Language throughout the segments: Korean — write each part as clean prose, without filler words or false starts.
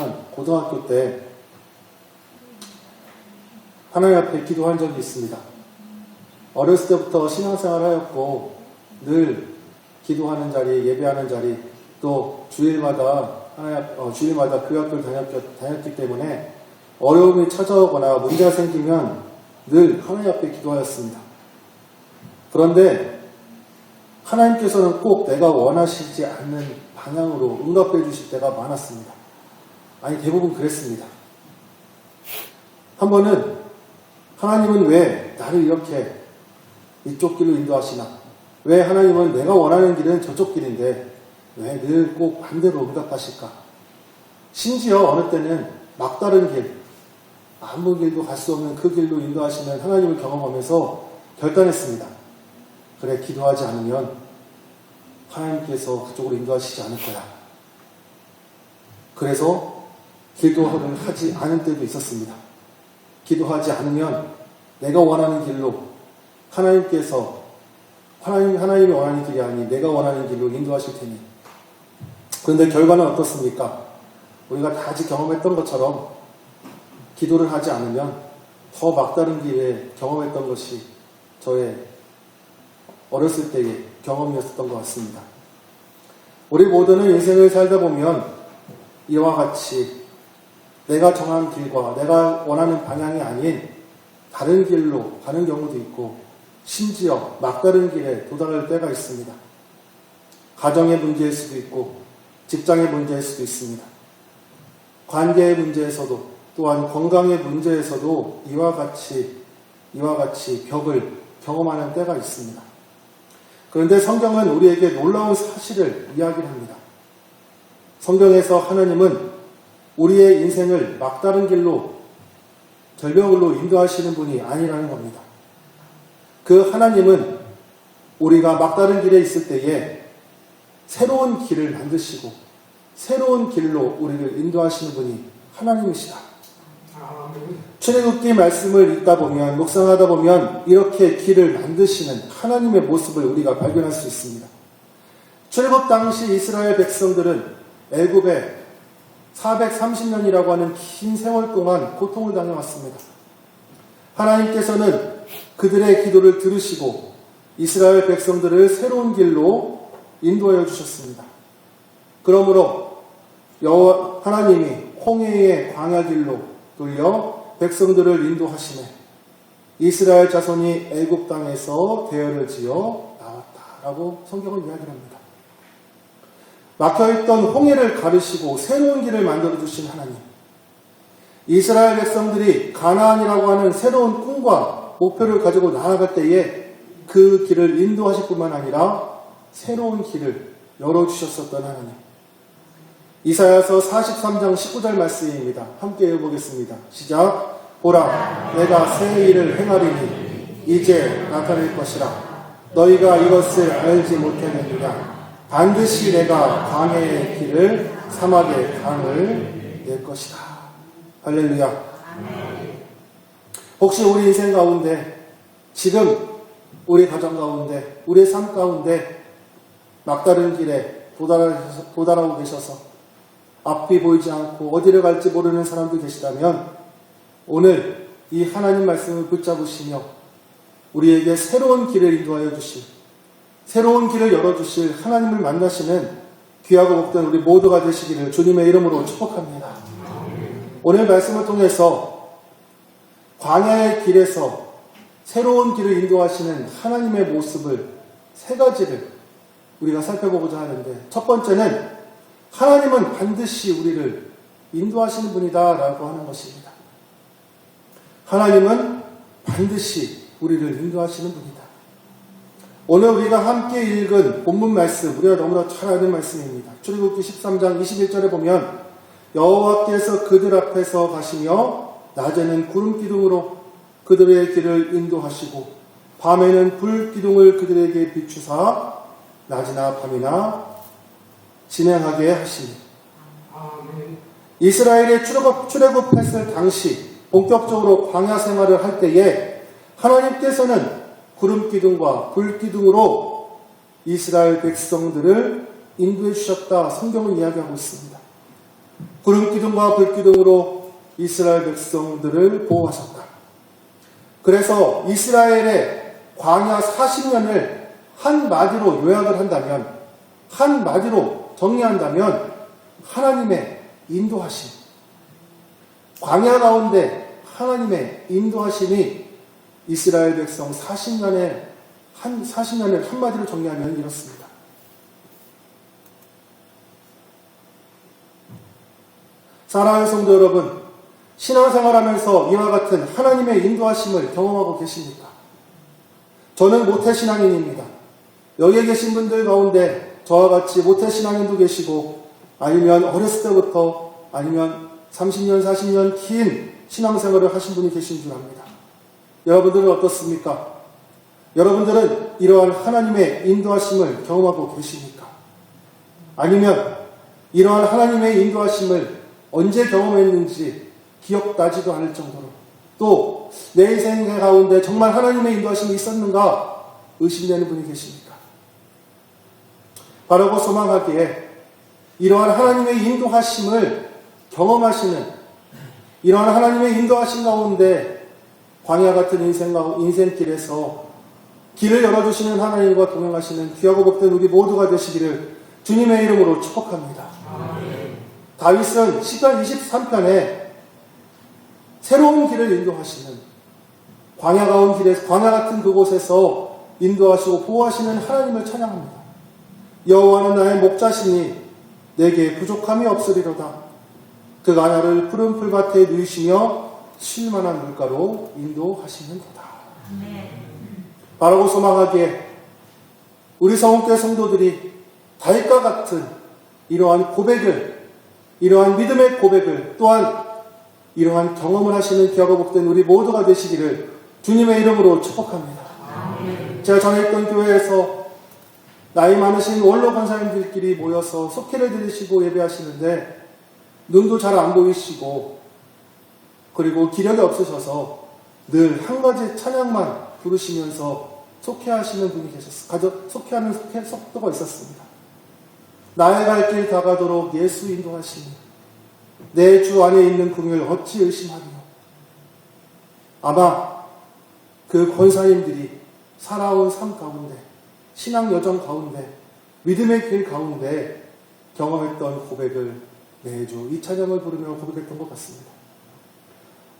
하냐면 고등학교 때 하나님 앞에 기도한 적이 있습니다. 어렸을 때부터 신앙생활을 하였고 늘 기도하는 자리, 예배하는 자리, 또 주일마다 교회 학교를 다녔기 때문에 어려움이 찾아오거나 문제가 생기면 늘 하나님 앞에 기도하였습니다. 그런데 하나님께서는 꼭 내가 원하시지 않는 방향으로 응답해 주실 때가 많았습니다. 아니, 대부분 그랬습니다. 한 번은 하나님은 왜 나를 이렇게 이쪽 길로 인도하시나? 왜 하나님은 내가 원하는 길은 저쪽 길인데 왜 늘 꼭 반대로 응답하실까? 심지어 어느 때는 막다른 길, 아무 길도 갈 수 없는 그 길로 인도하시는 하나님을 경험하면서 결단했습니다. 그래, 기도하지 않으면 하나님께서 그쪽으로 인도하시지 않을 거야. 그래서 기도를 하지 않은 때도 있었습니다. 기도하지 않으면 내가 원하는 길로 하나님이 원하는 길이 아닌 내가 원하는 길로 인도하실 테니. 그런데 결과는 어떻습니까? 우리가 다 아직 경험했던 것처럼 기도를 하지 않으면 더 막다른 길에 경험했던 것이 저의 어렸을 때의 경험이었던 것 같습니다. 우리 모두는 인생을 살다 보면 이와 같이 내가 정한 길과 내가 원하는 방향이 아닌 다른 길로 가는 경우도 있고 심지어 막다른 길에 도달할 때가 있습니다. 가정의 문제일 수도 있고 직장의 문제일 수도 있습니다. 관계의 문제에서도 또한 건강의 문제에서도 이와 같이 벽을 경험하는 때가 있습니다. 그런데 성경은 우리에게 놀라운 사실을 이야기를 합니다. 성경에서 하나님은 우리의 인생을 막다른 길로 절벽으로 인도하시는 분이 아니라는 겁니다. 그 하나님은 우리가 막다른 길에 있을 때에 새로운 길을 만드시고 새로운 길로 우리를 인도하시는 분이 하나님이시다. 출애굽기 말씀을 읽다 보면, 묵상하다 보면 이렇게 길을 만드시는 하나님의 모습을 우리가 발견할 수 있습니다. 출애굽 당시 이스라엘 백성들은 애굽에 430년이라고 하는 긴 세월 동안 고통을 당해왔습니다. 하나님께서는 그들의 기도를 들으시고 이스라엘 백성들을 새로운 길로 인도하여 주셨습니다. 그러므로 하나님이 홍해의 광야 길로 돌려 백성들을 인도하시네 이스라엘 자손이 애굽 땅에서 대열을 지어 나왔다라고 성경은 이야기합니다. 막혀있던 홍해를 가르시고 새로운 길을 만들어주신 하나님, 이스라엘 백성들이 가나안이라고 하는 새로운 꿈과 목표를 가지고 나아갈 때에 그 길을 인도하실 뿐만 아니라 새로운 길을 열어주셨었던 하나님. 이사야서 43장 19절 말씀입니다. 함께 읽어보겠습니다. 시작. 보라, 내가 새 일을 행하리니 이제 나타낼 것이라. 너희가 이것을 알지 못하느니라. 반드시 내가 광야의 길을 사막의 강을 낼 것이다. 할렐루야. 혹시 우리 인생 가운데, 지금 우리 가정 가운데, 우리의 삶 가운데 막다른 길에 도달하고 계셔서 앞이 보이지 않고 어디를 갈지 모르는 사람들 계시다면 오늘 이 하나님 말씀을 붙잡으시며 우리에게 새로운 길을 인도하여 주실, 새로운 길을 열어주실 하나님을 만나시는 귀하고 복된 우리 모두가 되시기를 주님의 이름으로 축복합니다. 오늘 말씀을 통해서 광야의 길에서 새로운 길을 인도하시는 하나님의 모습을 세 가지를 우리가 살펴보고자 하는데, 첫 번째는 하나님은 반드시 우리를 인도하시는 분이다 라고 하는 것입니다. 하나님은 반드시 우리를 인도하시는 분이다. 오늘 우리가 함께 읽은 본문 말씀, 우리가 너무나 잘 아는 말씀입니다. 출애굽기 13장 21절에 보면 여호와께서 그들 앞에서 가시며 낮에는 구름 기둥으로 그들의 길을 인도하시고 밤에는 불 기둥을 그들에게 비추사 낮이나 밤이나 진행하게 하시니. 이스라엘의 출애굽했을 당시 본격적으로 광야 생활을 할 때에 하나님께서는 구름 기둥과 불 기둥으로 이스라엘 백성들을 인도해 주셨다. 성경은 이야기하고 있습니다. 구름기둥과 불기둥으로 이스라엘 백성들을 보호하셨다. 그래서 이스라엘의 광야 40년을 한마디로 요약을 한다면, 한마디로 정리한다면 하나님의 인도하심, 광야 가운데 하나님의 인도하심이 이스라엘 백성 40년을 한마디로 정리하면 이렇습니다. 사랑하는 성도 여러분, 신앙생활하면서 이와 같은 하나님의 인도하심을 경험하고 계십니까? 저는 모태신앙인입니다. 여기에 계신 분들 가운데 저와 같이 모태신앙인도 계시고, 아니면 어렸을 때부터, 아니면 30년, 40년 긴 신앙생활을 하신 분이 계신 줄 압니다. 여러분들은 어떻습니까? 여러분들은 이러한 하나님의 인도하심을 경험하고 계십니까? 아니면 이러한 하나님의 인도하심을 언제 경험했는지 기억나지도 않을 정도로, 또 내 인생 가운데 정말 하나님의 인도하심이 있었는가 의심되는 분이 계십니까? 바라고 소망하기에 이러한 하나님의 인도하심을 경험하시는, 이러한 하나님의 인도하심 가운데 광야 같은 인생길에서 길을 열어주시는 하나님과 동행하시는 귀하고 복된 우리 모두가 되시기를 주님의 이름으로 축복합니다. 다윗은 시편 23편에 새로운 길을 인도하시는, 광야 같은 그곳에서 인도하시고 보호하시는 하나님을 찬양합니다. 여호와는 나의 목자시니 내게 부족함이 없으리로다. 그가 나를 푸른 풀밭에 누이시며 쉴만한 물가로 인도하시는도다. 바라고 소망하기에 우리 성원교회 성도들이 다윗과 같은 이러한 고백을, 이러한 믿음의 고백을, 또한 이러한 경험을 하시는 귀하고 복된 우리 모두가 되시기를 주님의 이름으로 축복합니다. 제가 전에 있던 교회에서 나이 많으신 원로 권사님들끼리 모여서 속회를 드리시고 예배하시는데 눈도 잘 안 보이시고, 그리고 기력이 없으셔서 늘 한 가지 찬양만 부르시면서 속회하시는 분이 계셨어요. 속회하는 속도가 있었습니다. 나의 갈 길 다가도록 예수 인도하시니 내 주 안에 있는 긍휼 어찌 의심하리요. 아마 그 권사님들이 살아온 삶 가운데, 신앙 여정 가운데, 믿음의 길 가운데 경험했던 고백을 매주 이 찬양을 부르며 고백했던 것 같습니다.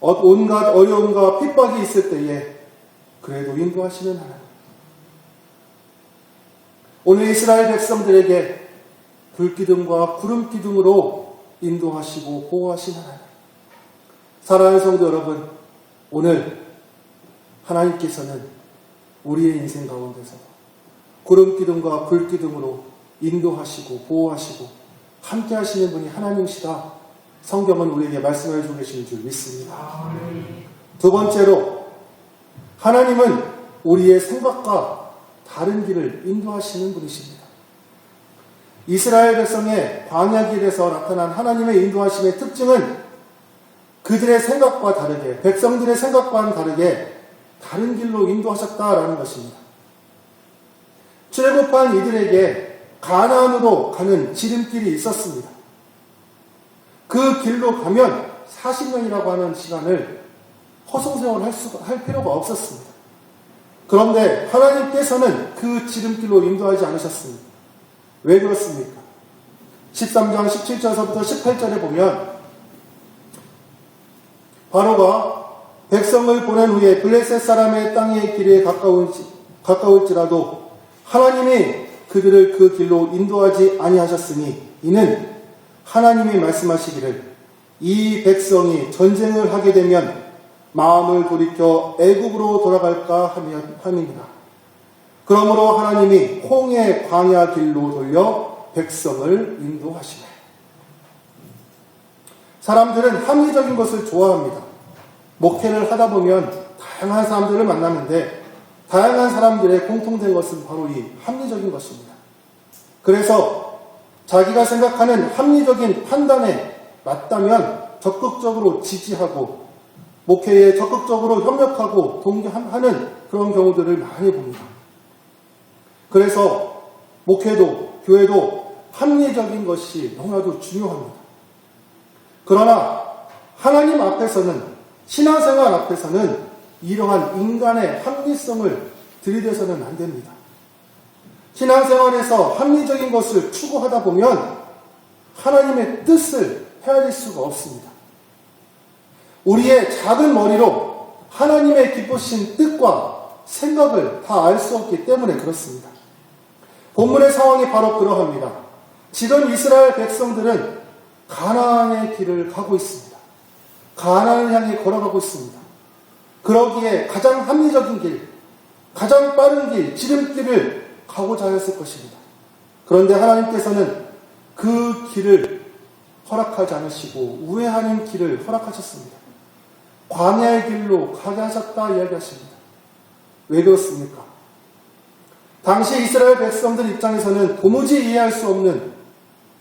온갖 어려움과 핍박이 있을 때에 그래도 인도하시는 하나님, 오늘 이스라엘 백성들에게 불기둥과 구름기둥으로 인도하시고 보호하신 하나님, 사랑하는 성도 여러분, 오늘 하나님께서는 우리의 인생 가운데서 구름기둥과 불기둥으로 인도하시고 보호하시고 함께 하시는 분이 하나님이시다, 성경은 우리에게 말씀해 주고 계신 줄 믿습니다. 두 번째로, 하나님은 우리의 생각과 다른 길을 인도하시는 분이십니다. 이스라엘 백성의 광야 길에서 나타난 하나님의 인도하심의 특징은 그들의 생각과 다르게, 백성들의 생각과는 다르게 다른 길로 인도하셨다라는 것입니다. 출애굽한 이들에게 가나안으로 가는 지름길이 있었습니다. 그 길로 가면 40년이라고 하는 시간을 허송세월 할 필요가 없었습니다. 그런데 하나님께서는 그 지름길로 인도하지 않으셨습니다. 왜 그렇습니까? 13장 17절서부터 18절에 보면 바로가 백성을 보낸 후에 블레셋 사람의 땅의 길에 가까울지라도 하나님이 그들을 그 길로 인도하지 아니하셨으니 이는 하나님이 말씀하시기를 이 백성이 전쟁을 하게 되면 마음을 돌이켜 애굽으로 돌아갈까 함이니라. 그러므로 하나님이 홍해 광야 길로 돌려 백성을 인도하시네. 사람들은 합리적인 것을 좋아합니다. 목회를 하다 보면 다양한 사람들을 만나는데 다양한 사람들의 공통된 것은 바로 이 합리적인 것입니다. 그래서 자기가 생각하는 합리적인 판단에 맞다면 적극적으로 지지하고 목회에 적극적으로 협력하고 동조하는 그런 경우들을 많이 봅니다. 그래서 목회도 교회도 합리적인 것이 너무나도 중요합니다. 그러나 하나님 앞에서는, 신앙생활 앞에서는 이러한 인간의 합리성을 들이대서는 안 됩니다. 신앙생활에서 합리적인 것을 추구하다 보면 하나님의 뜻을 헤아릴 수가 없습니다. 우리의 작은 머리로 하나님의 기쁘신 뜻과 생각을 다 알 수 없기 때문에 그렇습니다. 본문의 상황이 바로 그러합니다. 지금 이스라엘 백성들은 가나안의 길을 가고 있습니다. 가나안을 향해 걸어가고 있습니다. 그러기에 가장 합리적인 길, 가장 빠른 길, 지름길을 가고자 하였을 것입니다. 그런데 하나님께서는 그 길을 허락하지 않으시고 우회하는 길을 허락하셨습니다. 광야의 길로 가게 하셨다 이야기하십니다. 왜 그렇습니까? 당시 이스라엘 백성들 입장에서는 도무지 이해할 수 없는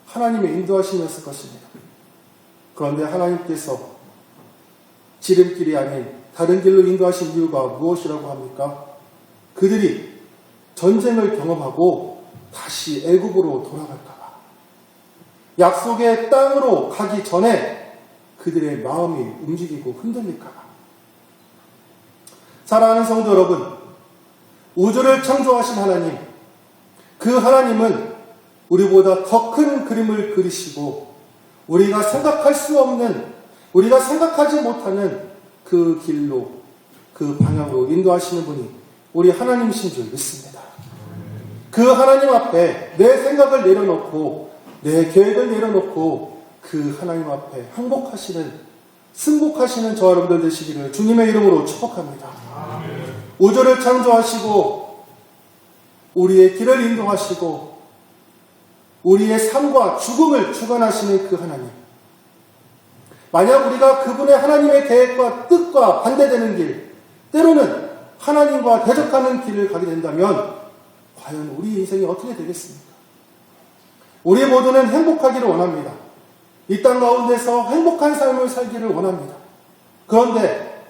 하나님의 인도하심이었을 것입니다. 그런데 하나님께서 지름길이 아닌 다른 길로 인도하신 이유가 무엇이라고 합니까? 그들이 전쟁을 경험하고 다시 애굽으로 돌아갈까 봐, 약속의 땅으로 가기 전에 그들의 마음이 움직이고 흔들릴까 봐. 사랑하는 성도 여러분, 우주를 창조하신 하나님, 그 하나님은 우리보다 더 큰 그림을 그리시고 우리가 생각할 수 없는, 우리가 생각하지 못하는 그 길로, 그 방향으로 인도하시는 분이 우리 하나님이신 줄 믿습니다. 그 하나님 앞에 내 생각을 내려놓고 내 계획을 내려놓고 그 하나님 앞에 항복하시는, 승복하시는 저와 여러분들 되시기를 주님의 이름으로 축복합니다. 우주를 창조하시고 우리의 길을 인도하시고 우리의 삶과 죽음을 주관하시는 그 하나님, 만약 우리가 그분의 하나님의 계획과 뜻과 반대되는 길, 때로는 하나님과 대적하는 길을 가게 된다면 과연 우리 인생이 어떻게 되겠습니까? 우리 모두는 행복하기를 원합니다. 이 땅 가운데서 행복한 삶을 살기를 원합니다. 그런데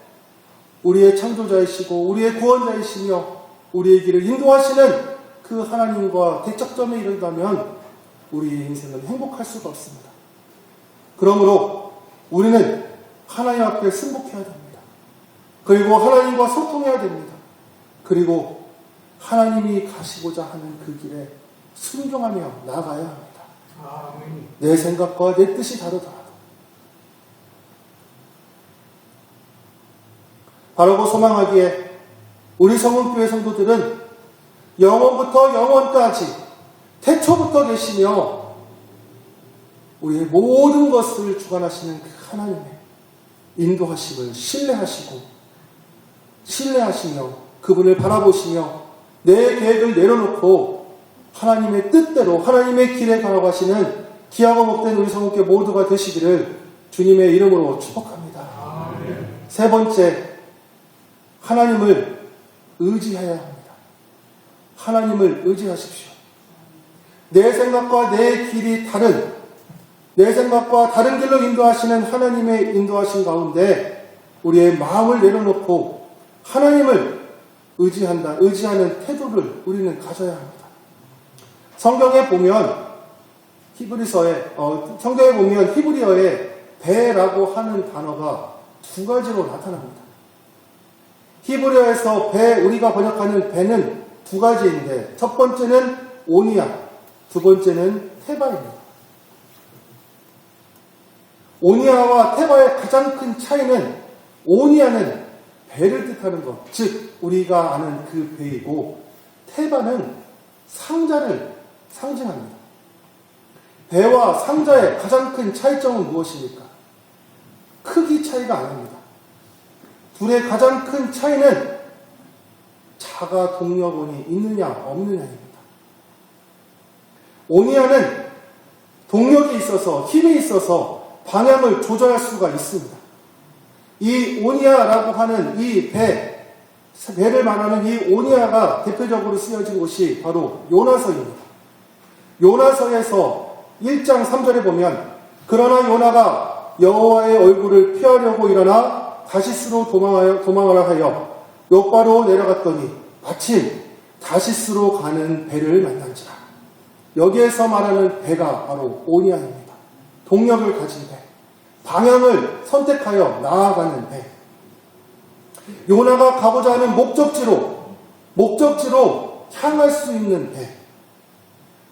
우리의 창조자이시고 우리의 구원자이시며 우리의 길을 인도하시는 그 하나님과 대척점에 이른다면 우리의 인생은 행복할 수가 없습니다. 그러므로 우리는 하나님 앞에 승복해야 됩니다. 그리고 하나님과 소통해야 됩니다. 그리고 하나님이 가시고자 하는 그 길에 순종하며 나아가야 합니다. 내 생각과 내 뜻이 다르더라도. 바르고 소망하기에 우리 성은교회 성도들은 영원부터 영원까지 태초부터 계시며 우리의 모든 것을 주관하시는 그 하나님의 인도하심을 신뢰하시며 그분을 바라보시며 내 계획을 내려놓고 하나님의 뜻대로 하나님의 길에 걸어가시는 귀하고 복된 우리 성은교회 모두가 되시기를 주님의 이름으로 축복합니다. 세 번째, 하나님을 의지해야 합니다. 하나님을 의지하십시오. 내 생각과 내 길이 다른, 내 생각과 다른 길로 인도하시는 하나님의 인도하신 가운데 우리의 마음을 내려놓고 하나님을 의지하는 태도를 우리는 가져야 합니다. 성경에 보면 히브리어에 배라고 하는 단어가 두 가지로 나타납니다. 히브리어에서 우리가 번역하는 배는 두 가지인데, 첫 번째는 오니아, 두 번째는 테바입니다. 오니아와 테바의 가장 큰 차이는, 오니아는 배를 뜻하는 것, 즉 우리가 아는 그 배이고, 테바는 상자를 상징합니다. 배와 상자의 가장 큰 차이점은 무엇입니까? 크기 차이가 아닙니다. 둘의 가장 큰 차이는 자가 동력원이 있느냐 없느냐입니다. 오니아는 동력이 있어서, 힘이 있어서 방향을 조절할 수가 있습니다. 이 오니아라고 하는 이 배를 말하는 이 오니아가 대표적으로 쓰여진 곳이 바로 요나서입니다. 요나서에서 1장 3절에 보면, 그러나 요나가 여호와의 얼굴을 피하려고 일어나 다시스로 도망하라 하여 요바로 내려갔더니 마침 다시스로 가는 배를 만난지라. 여기에서 말하는 배가 바로 오니아입니다. 동력을 가진 배, 방향을 선택하여 나아가는 배. 요나가 가고자 하는 목적지로 향할 수 있는 배.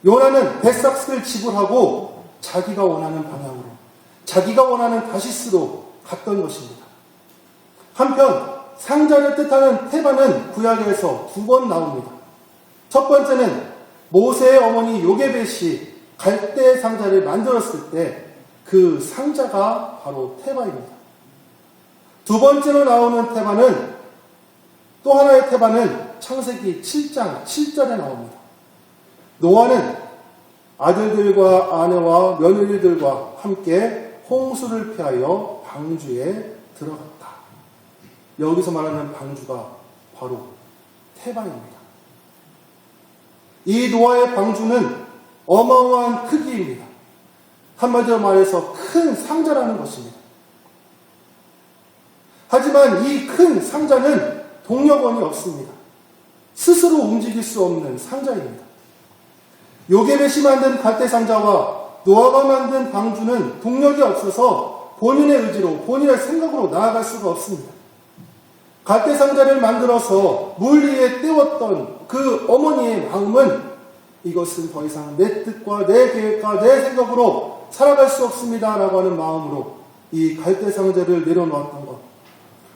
요나는 배삭스를 지불하고 자기가 원하는 방향으로, 자기가 원하는 다시스로 갔던 것입니다. 한편 상자를 뜻하는 테바는 구약에서 2번 나옵니다. 첫 번째는 모세의 어머니 요게벳이 갈대 상자를 만들었을 때 그 상자가 바로 테바입니다. 두 번째로 나오는 테바는, 또 하나의 테바는 창세기 7장 7절에 나옵니다. 노아는 아들들과 아내와 며느리들과 함께 홍수를 피하여 방주에 들어갔다. 여기서 말하는 방주가 바로 테바입니다. 이 노아의 방주는 어마어마한 크기입니다. 한마디로 말해서 큰 상자라는 것입니다. 하지만 이 큰 상자는 동력원이 없습니다. 스스로 움직일 수 없는 상자입니다. 요게벳이 만든 갈대 상자와 노아가 만든 방주는 동력이 없어서 본인의 의지로, 본인의 생각으로 나아갈 수가 없습니다. 갈대 상자를 만들어서 물 위에 띄웠던 그 어머니의 마음은 이것은 더 이상 내 뜻과 내 계획과 내 생각으로 살아갈 수 없습니다 라고 하는 마음으로 이 갈대 상자를 내려놓았던 것.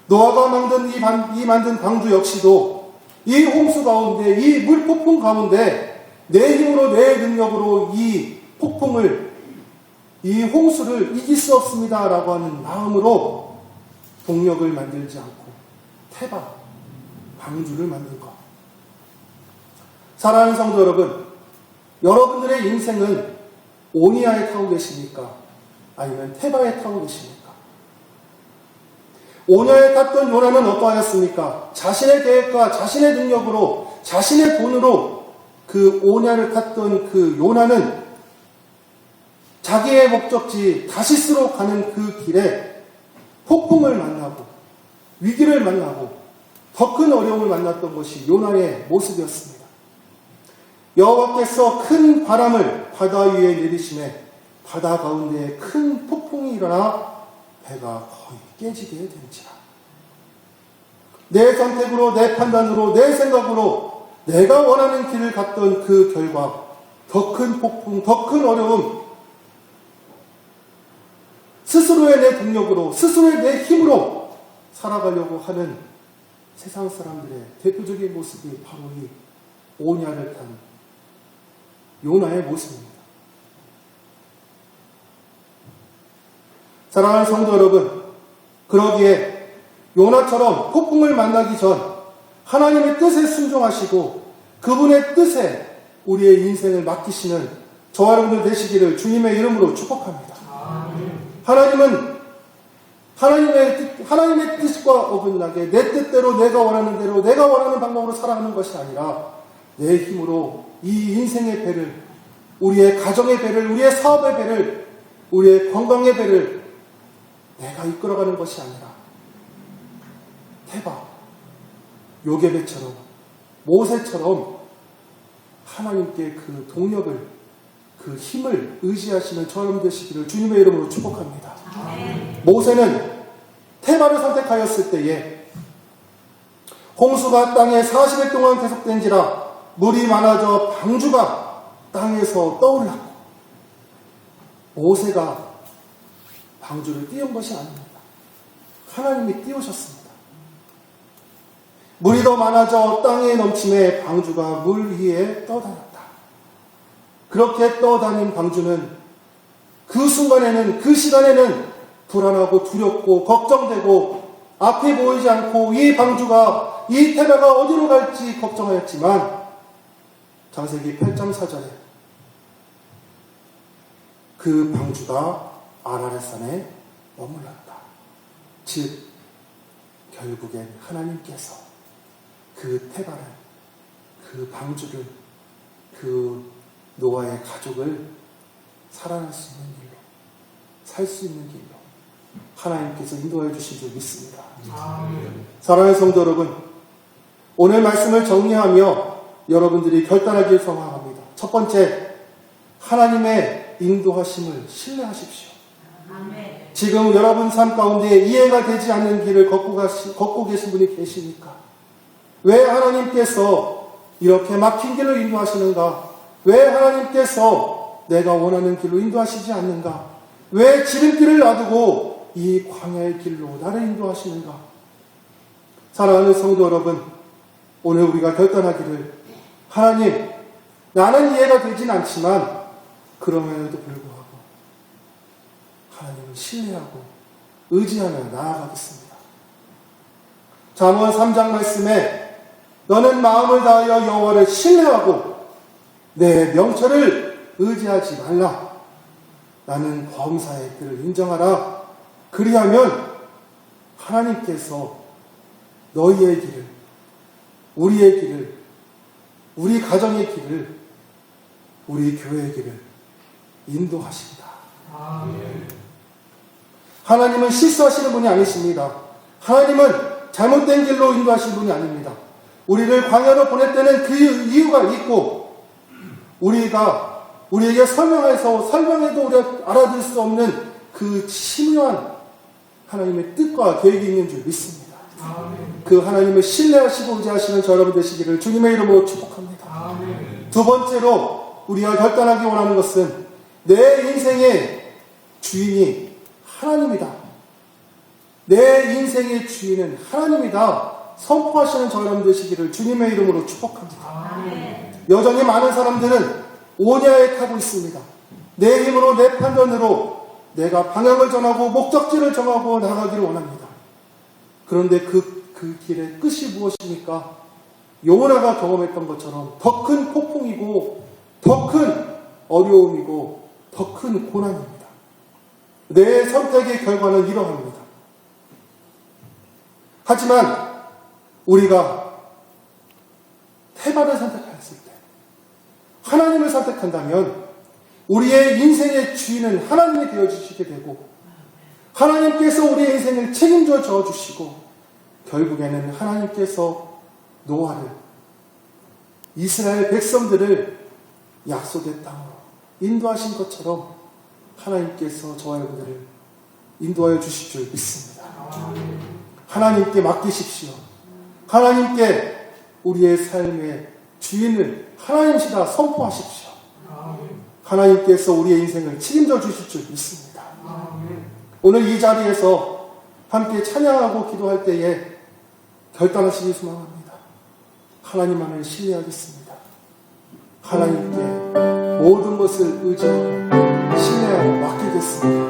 노아가 만든 방주 역시도 이 홍수 가운데, 이 물폭풍 가운데 내 힘으로, 내 능력으로 이 폭풍을, 이 홍수를 이길 수 없습니다 라고 하는 마음으로 동력을 만들지 않고 테바, 방주를 만든 것. 사랑하는 성도 여러분, 여러분들의 인생은 오니아에 타고 계십니까? 아니면 테바에 타고 계십니까? 오니아에 탔던 요나는 어떠하였습니까? 자신의 계획과 자신의 능력으로, 자신의 돈으로 그 오니아를 탔던 그 요나는 자기의 목적지 다시스로 가는 그 길에 폭풍을 만나고 위기를 만나고 더 큰 어려움을 만났던 것이 요나의 모습이었습니다. 여호와께서 큰 바람을 바다 위에 내리시매 바다 가운데에 큰 폭풍이 일어나 배가 거의 깨지게 된지라. 내 선택으로, 내 판단으로, 내 생각으로 내가 원하는 길을 갔던 그 결과 더 큰 폭풍, 더 큰 어려움, 스스로의 내 동력으로, 스스로의 내 힘으로 살아가려고 하는 세상 사람들의 대표적인 모습이 바로 이 오냐를 탄 요나의 모습입니다. 사랑하는 성도 여러분, 그러기에 요나처럼 폭풍을 만나기 전 하나님의 뜻에 순종하시고 그분의 뜻에 우리의 인생을 맡기시는 저와 여러분들 되시기를 주님의 이름으로 축복합니다. 하나님의 뜻과 어긋나게 내 뜻대로, 내가 원하는 대로, 내가 원하는 방법으로 살아가는 것이 아니라 내 힘으로 이 인생의 배를, 우리의 가정의 배를, 우리의 사업의 배를, 우리의 건강의 배를 내가 이끌어가는 것이 아니라 테바, 요게벳처럼, 모세처럼 하나님께 그 동력을, 그 힘을 의지하시는 저여러분 되시기를 주님의 이름으로 축복합니다. 모세는 테바를 선택하였을 때에 홍수가 땅에 40일 동안 계속된지라 물이 많아져 방주가 땅에서 떠올랐고, 모세가 방주를 띄운 것이 아닙니다. 하나님이 띄우셨습니다. 물이 더 많아져 땅에 넘침에 방주가 물 위에 떠다녔다. 그렇게 떠다닌 방주는 그 순간에는, 그 시간에는 불안하고 두렵고 걱정되고 앞에 보이지 않고 이 방주가, 이 테바가 어디로 갈지 걱정하였지만 창세기 8장 4절에 그 방주가 아라렛산에 머물렀다. 즉 결국엔 하나님께서 그 테바를, 그 방주를, 그 노아의 가족을 살아날 수 있는 길로, 살 수 있는 길로 하나님께서 인도해 주신 줄 믿습니다. 사랑하는 성도 여러분, 오늘 말씀을 정리하며 여러분들이 결단하길 소망합니다. 첫 번째, 하나님의 인도하심을 신뢰하십시오. 지금 여러분 삶 가운데 이해가 되지 않는 길을 걷고 계신 분이 계십니까? 왜 하나님께서 이렇게 막힌 길로 인도하시는가? 왜 하나님께서 내가 원하는 길로 인도하시지 않는가? 왜 지름길을 놔두고 이 광야의 길로 나를 인도하시는가? 사랑하는 성도 여러분, 오늘 우리가 결단하기를, 하나님, 나는 이해가 되진 않지만 그럼에도 불구하고 하나님을 신뢰하고 의지하며 나아가겠습니다. 잠언 3장 말씀에 너는 마음을 다하여 여호와를 신뢰하고 내 명철을 의지하지 말라. 나는 범사의 길을 인정하라. 그리하면 하나님께서 너희의 길을, 우리의 길을, 우리 가정의 길을, 우리 교회의 길을 인도하신다. 하나님은 실수하시는 분이 아니십니다. 하나님은 잘못된 길로 인도하시는 분이 아닙니다. 우리를 광야로 보낼 때는 그 이유가 있고, 우리에게 설명해도 우리가 알아들 수 없는 그 심오한 하나님의 뜻과 계획이 있는 줄 믿습니다. 그 하나님을 신뢰하시고 의지하시는 저 여러분 되시기를 주님의 이름으로 축복합니다. 두 번째로 우리가 결단하기 원하는 것은 내 인생의 주인이 하나님이다. 내 인생의 주인은 하나님이다. 선포하시는 저 여러분 되시기를 주님의 이름으로 축복합니다. 여전히 많은 사람들은 온야에 타고 있습니다. 내 힘으로, 내 판단으로 내가 방향을 정하고 목적지를 정하고 나가기를 원합니다. 그런데 그 길의 끝이 무엇입니까? 요나가 경험했던 것처럼 더 큰 폭풍이고 더 큰 어려움이고 더 큰 고난입니다. 내 선택의 결과는 이러합니다. 하지만 우리가 태반을 선택했을 때, 하나님을 선택한다면 우리의 인생의 주인은 하나님이 되어주시게 되고, 하나님께서 우리의 인생을 책임져 주시고, 결국에는 하나님께서 노아를, 이스라엘 백성들을 약속의 땅으로 인도하신 것처럼 하나님께서 저와 여러분들을 인도하여 주실 줄 믿습니다. 하나님께 맡기십시오. 하나님께 우리의 삶의 주인을 하나님이시다 선포하십시오. 하나님께서 우리의 인생을 책임져 주실 줄 믿습니다. 오늘 이 자리에서 함께 찬양하고 기도할 때에 결단하시기 소망합니다. 하나님만을 신뢰하겠습니다. 하나님께 모든 것을 의지하고 신뢰하고 맡기겠습니다.